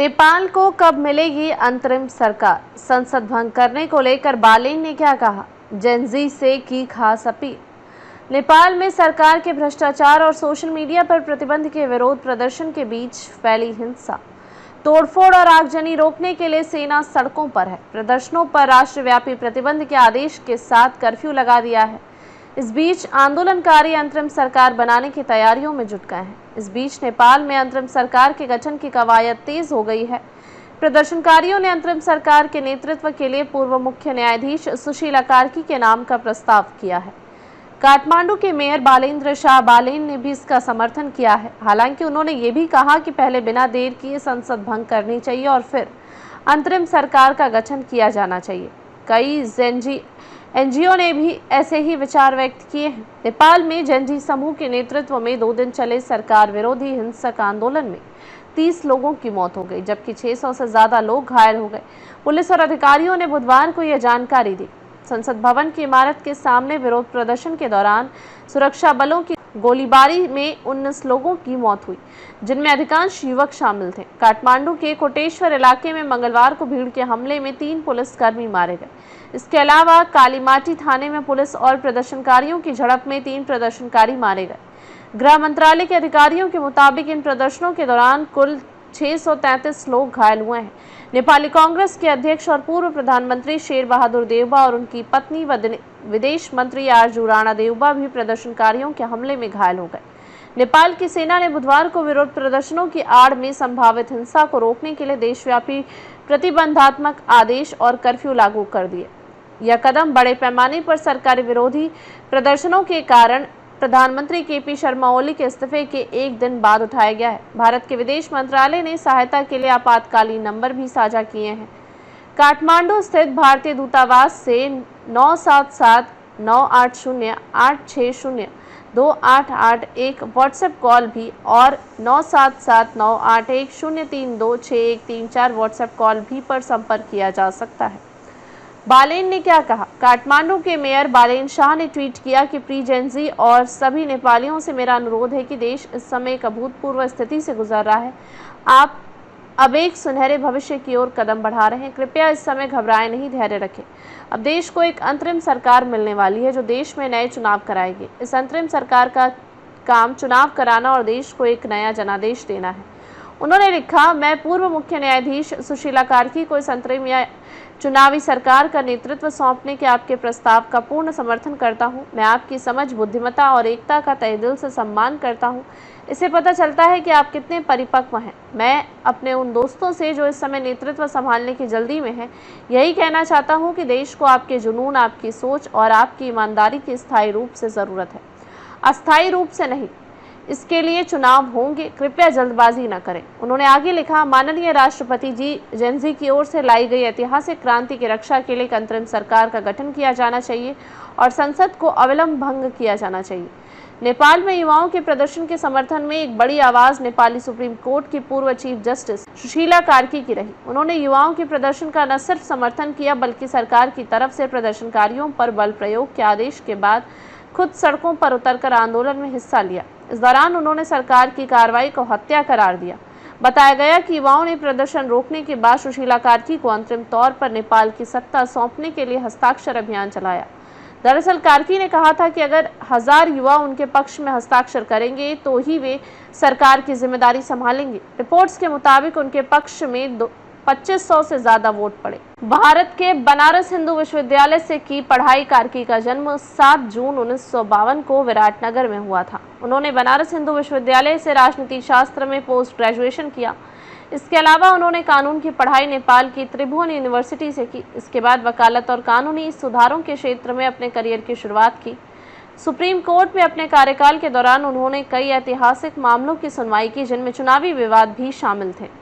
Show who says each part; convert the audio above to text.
Speaker 1: नेपाल को कब मिलेगी अंतरिम सरकार? संसद भंग करने को लेकर बालेन ने क्या कहा? जेनजी से की खास अपील। नेपाल में सरकार के भ्रष्टाचार और सोशल मीडिया पर प्रतिबंध के विरोध प्रदर्शन के बीच फैली हिंसा, तोड़फोड़ और आगजनी रोकने के लिए सेना सड़कों पर है। प्रदर्शनों पर राष्ट्रव्यापी प्रतिबंध के आदेश के साथ कर्फ्यू लगा दिया है। इस बीच आंदोलनकारी अंतरिम सरकार बनाने की तैयारियों में जुट गए हैं। इस बीच नेपाल में अंतरिम सरकार के गठन की कवायद तेज हो गई है। प्रदर्शनकारियों ने अंतरिम सरकार के नेतृत्व के लिए पूर्व मुख्य न्यायाधीश सुशीला कार्की के नाम का प्रस्ताव किया है। काठमांडू के मेयर बालेन्द्र शाह बालेन ने भी इसका समर्थन किया है। हालांकि उन्होंने ये भी कहा कि पहले बिना देर किए संसद भंग करनी चाहिए और फिर अंतरिम सरकार का गठन किया जाना चाहिए। कई एनजीओ ने भी ऐसे ही विचार व्यक्त किए हैं। नेपाल में जेनजी समूह के नेतृत्व में 2 दिन चले सरकार विरोधी हिंसक आंदोलन में 30 लोगों की मौत हो गई, जबकि 600 से ज्यादा लोग घायल हो गए। पुलिस और अधिकारियों ने बुधवार को यह जानकारी दी। संसद भवन की इमारत के सामने विरोध प्रदर्शन के दौरान सुरक्षा बलों की गोलीबारी में 19 लोगों की मौत हुई, जिनमें अधिकांश युवक शामिल थे। काठमांडू के कोटेश्वर इलाके में मंगलवार को भीड़ के हमले में 3 पुलिसकर्मी मारे गए। इसके अलावा कालीमाटी थाने में पुलिस और प्रदर्शनकारियों की झड़प में 3 प्रदर्शनकारी मारे गए। गृह मंत्रालय के अधिकारियों के मुताबिक इन प्रदर्शनों के दौरान कुल 633 लोग घायल हुए हैं। नेपाली कांग्रेस के अध्यक्ष और पूर्व प्रधानमंत्री शेर बहादुर देउबा और उनकी पत्नी व विदेश मंत्री आरजू राणा देउबा भी प्रदर्शनकारियों के हमले में घायल हो गए। नेपाल की सेना ने बुधवार को विरोध प्रदर्शनों की आड़ में संभावित हिंसा को रोकने के लिए देशव्यापी प्रतिबंधात्मक आदेश और कर्फ्यू लागू कर दिए। यह कदम बड़े पैमाने पर सरकारी विरोधी प्रदर्शनों के कारण प्रधानमंत्री केपी शर्मा ओली के इस्तीफे के 1 दिन बाद उठाया गया है। भारत के विदेश मंत्रालय ने सहायता के लिए आपातकालीन नंबर भी साझा किए हैं। काठमांडू स्थित भारतीय दूतावास से 977-980-860-2881 व्हाट्सएप कॉल भी और 977-981-032-6134 व्हाट्सएप कॉल भी पर संपर्क किया जा सकता है। बालेन ने क्या कहा? काठमांडू के मेयर बालेन शाह ने ट्वीट किया कि प्री जेनजी और सभी नेपालियों से मेरा अनुरोध है कि देश इस समय एक अभूतपूर्व स्थिति से गुजर रहा है। आप अब एक सुनहरे भविष्य की ओर कदम बढ़ा रहे हैं। कृपया इस समय घबराएं नहीं, धैर्य रखें। अब देश को एक अंतरिम सरकार मिलने वाली है जो देश में नए चुनाव कराएगी। इस अंतरिम सरकार का काम चुनाव कराना और देश को एक नया जनादेश देना है। उन्होंने लिखा, मैं पूर्व मुख्य न्यायाधीश सुशीला कार्की को इस अंतरिम या चुनावी सरकार का नेतृत्व सौंपने के आपके प्रस्ताव का पूर्ण समर्थन करता हूं। मैं आपकी समझ, बुद्धिमत्ता और एकता का तहे दिल से सम्मान करता हूं। इससे पता चलता है कि आप कितने परिपक्व हैं। मैं अपने उन दोस्तों से जो इस समय नेतृत्व संभालने की जल्दी में हैं, यही कहना चाहता हूं कि देश को आपके जुनून, आपकी सोच और आपकी ईमानदारी की स्थायी रूप से ज़रूरत है, अस्थायी रूप से नहीं। इसके लिए चुनाव होंगे, कृपया जल्दबाजी न करें। उन्होंने आगे लिखा, माननीय राष्ट्रपति जी, जेनजी की ओर से लाई गई ऐतिहासिक क्रांति की रक्षा के लिए एक अंतरिम सरकार का गठन किया जाना चाहिए और संसद को अविलंब भंग किया जाना चाहिए। नेपाल में युवाओं के प्रदर्शन के समर्थन में एक बड़ी आवाज नेपाली सुप्रीम कोर्ट की पूर्व चीफ जस्टिस सुशीला कार्की की रही। उन्होंने युवाओं के प्रदर्शन का न सिर्फ समर्थन किया बल्कि सरकार की तरफ से प्रदर्शनकारियों पर बल प्रयोग के आदेश के बाद खुद सड़कों पर उतरकर आंदोलन में हिस्सा लिया। इस दौरान उन्होंने सरकार की कार्रवाई को हत्या करार दिया। बताया गया कि युवाओं ने प्रदर्शन रोकने के बाद सुशीला कार्की को अंतरिम तौर पर नेपाल की सत्ता सौंपने के लिए हस्ताक्षर अभियान चलाया। दरअसल कार्की ने कहा था कि अगर 1000 युवा उनके पक्ष में हस्ताक्षर करेंगे तो ही वे सरकार की जिम्मेदारी संभालेंगे। रिपोर्ट्स के मुताबिक उनके पक्ष में 2500 से ज्यादा वोट पड़े। भारत के बनारस हिंदू विश्वविद्यालय से की पढ़ाई कार्की का जन्म 7 जून 1952 को विराटनगर में हुआ था। उन्होंने बनारस हिंदू विश्वविद्यालय से राजनीति शास्त्र में पोस्ट ग्रेजुएशन किया। इसके अलावा उन्होंने कानून की पढ़ाई नेपाल की त्रिभुवन यूनिवर्सिटी से की। इसके बाद वकालत और कानूनी सुधारों के क्षेत्र में अपने करियर की शुरुआत की। सुप्रीम कोर्ट में अपने कार्यकाल के दौरान उन्होंने कई ऐतिहासिक मामलों की सुनवाई की, जिनमें चुनावी विवाद भी शामिल थे।